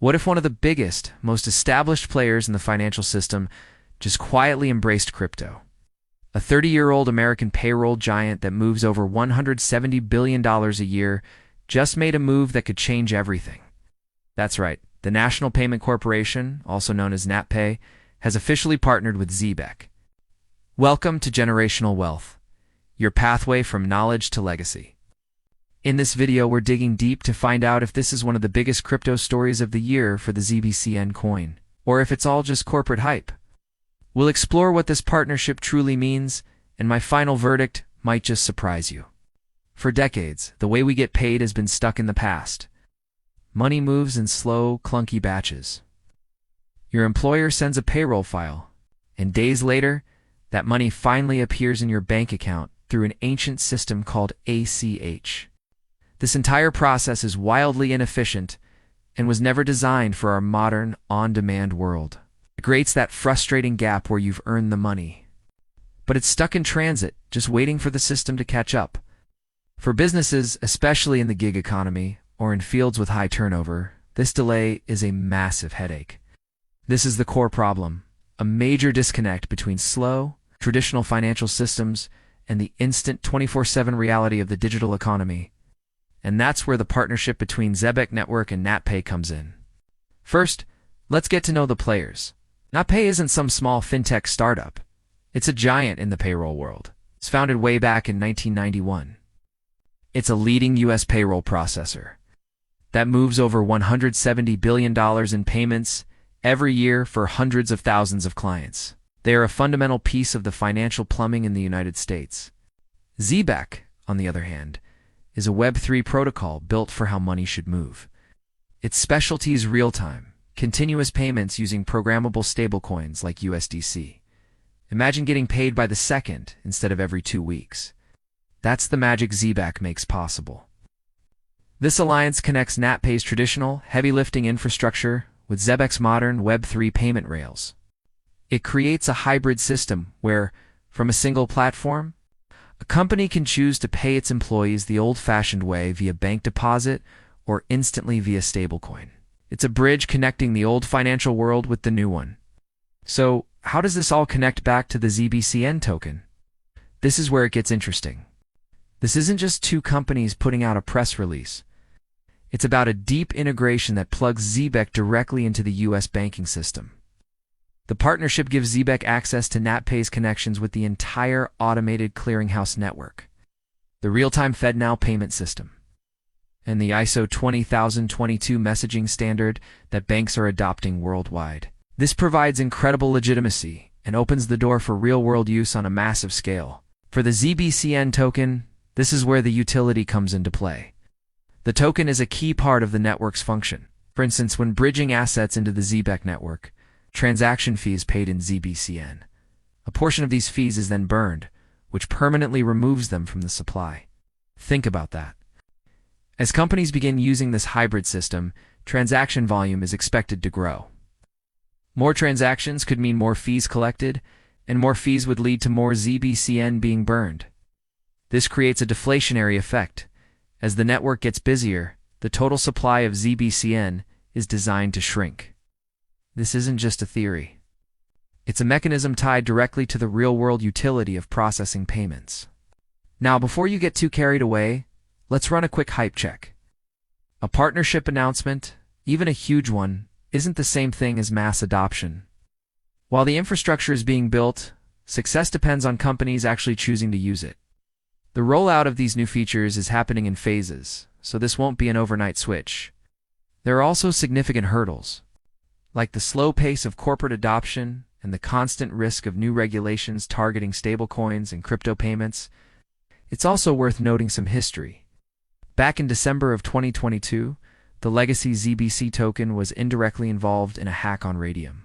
What if one of the biggest, most established players in the financial system just quietly embraced crypto? A 30-year-old American payroll giant that moves over $170 billion a year just made a move that could change everything. That's right, the National Payment Corporation, also known as NatPay, has officially partnered with Zebec. Welcome to Generational Wealth, your pathway from knowledge to legacy. In this video, we're digging deep to find out if this is one of the biggest crypto stories of the year for the ZBCN coin, or if it's all just corporate hype. We'll explore what this partnership truly means, and my final verdict might just surprise you. For decades, the way we get paid has been stuck in the past. Money moves in slow, clunky batches. Your employer sends a payroll file, and days later, that money finally appears in your bank account through an ancient system called ACH. This entire process is wildly inefficient and was never designed for our modern, on-demand world. It creates that frustrating gap where you've earned the money, but it's stuck in transit, just waiting for the system to catch up. For businesses, especially in the gig economy or in fields with high turnover, this delay is a massive headache. This is the core problem, a major disconnect between slow, traditional financial systems and the instant 24/7 reality of the digital economy. And that's where the partnership between Zebec Network and NatPay comes in. First, let's get to know the players. NatPay isn't some small fintech startup. It's a giant in the payroll world. It's founded way back in 1991. It's a leading U.S. payroll processor that moves over $170 billion in payments every year for hundreds of thousands of clients. They are a fundamental piece of the financial plumbing in the United States. Zebec, on the other hand, is a Web3 protocol built for how money should move. Its specialty is real-time, continuous payments using programmable stablecoins like USDC. Imagine getting paid by the second instead of every 2 weeks. That's the magic Zebec makes possible. This alliance connects NatPay's traditional, heavy-lifting infrastructure with Zebec's modern Web3 payment rails. It creates a hybrid system where, from a single platform, a company can choose to pay its employees the old-fashioned way via bank deposit or instantly via stablecoin. It's a bridge connecting the old financial world with the new one. So, how does this all connect back to the ZBCN token? This is where it gets interesting. This isn't just two companies putting out a press release. It's about a deep integration that plugs Zebec directly into the U.S. banking system. The partnership gives Zebec access to NatPay's connections with the entire automated clearinghouse network, the real-time FedNow payment system, and the ISO 20022 messaging standard that banks are adopting worldwide. This provides incredible legitimacy and opens the door for real-world use on a massive scale. For the ZBCN token, this is where the utility comes into play. The token is a key part of the network's function. For instance, when bridging assets into the Zebec network, transaction fees paid in ZBCN. A portion of these fees is then burned, which permanently removes them from the supply. Think about that. As companies begin using this hybrid system, transaction volume is expected to grow. More transactions could mean more fees collected, and more fees would lead to more ZBCN being burned. This creates a deflationary effect. As the network gets busier, the total supply of ZBCN is designed to shrink. This isn't just a theory. It's a mechanism tied directly to the real-world utility of processing payments. Now, before you get too carried away, let's run a quick hype check. A partnership announcement, even a huge one, isn't the same thing as mass adoption. While the infrastructure is being built, success depends on companies actually choosing to use it. The rollout of these new features is happening in phases, so this won't be an overnight switch. There are also significant hurdles, like the slow pace of corporate adoption and the constant risk of new regulations targeting stablecoins and crypto payments. It's also worth noting some history. Back in December of 2022, the legacy ZBC token was indirectly involved in a hack on Radium,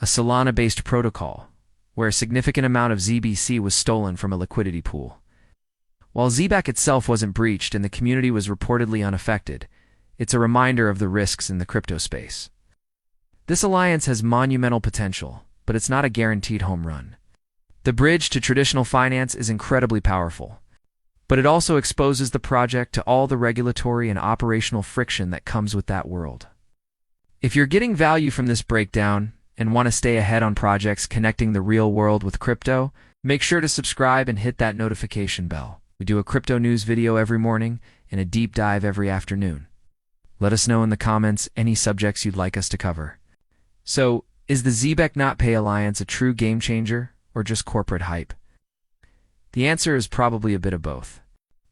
a Solana-based protocol, where a significant amount of ZBC was stolen from a liquidity pool. While Zebec itself wasn't breached and the community was reportedly unaffected, it's a reminder of the risks in the crypto space. This alliance has monumental potential, but it's not a guaranteed home run. The bridge to traditional finance is incredibly powerful, but it also exposes the project to all the regulatory and operational friction that comes with that world. If you're getting value from this breakdown and want to stay ahead on projects connecting the real world with crypto, make sure to subscribe and hit that notification bell. We do a crypto news video every morning and a deep dive every afternoon. Let us know in the comments any subjects you'd like us to cover. So, is the Zebec Not Pay Alliance a true game changer or just corporate hype? The answer is probably a bit of both.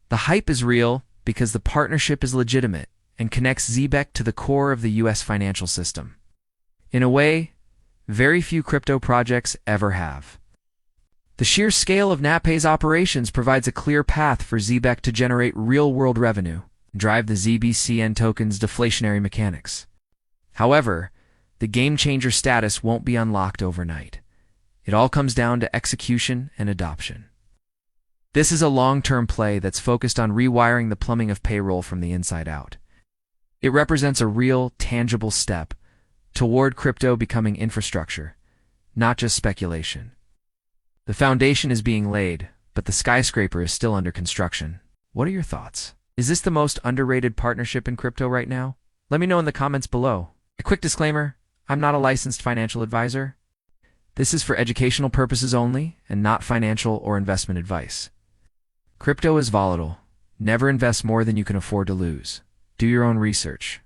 The hype is real because the partnership is legitimate and connects Zebec to the core of the US financial system. In a way, very few crypto projects ever have. The sheer scale of NatPay's operations provides a clear path for Zebec to generate real-world revenue and drive the ZBCN token's deflationary mechanics. However, the game-changer status won't be unlocked overnight. It all comes down to execution and adoption. This is a long-term play that's focused on rewiring the plumbing of payroll from the inside out. It represents a real, tangible step toward crypto becoming infrastructure, not just speculation. The foundation is being laid, but the skyscraper is still under construction. What are your thoughts? Is this the most underrated partnership in crypto right now? Let me know in the comments below. A quick disclaimer, I'm not a licensed financial advisor. This is for educational purposes only and not financial or investment advice. Crypto is volatile. Never invest more than you can afford to lose. Do your own research.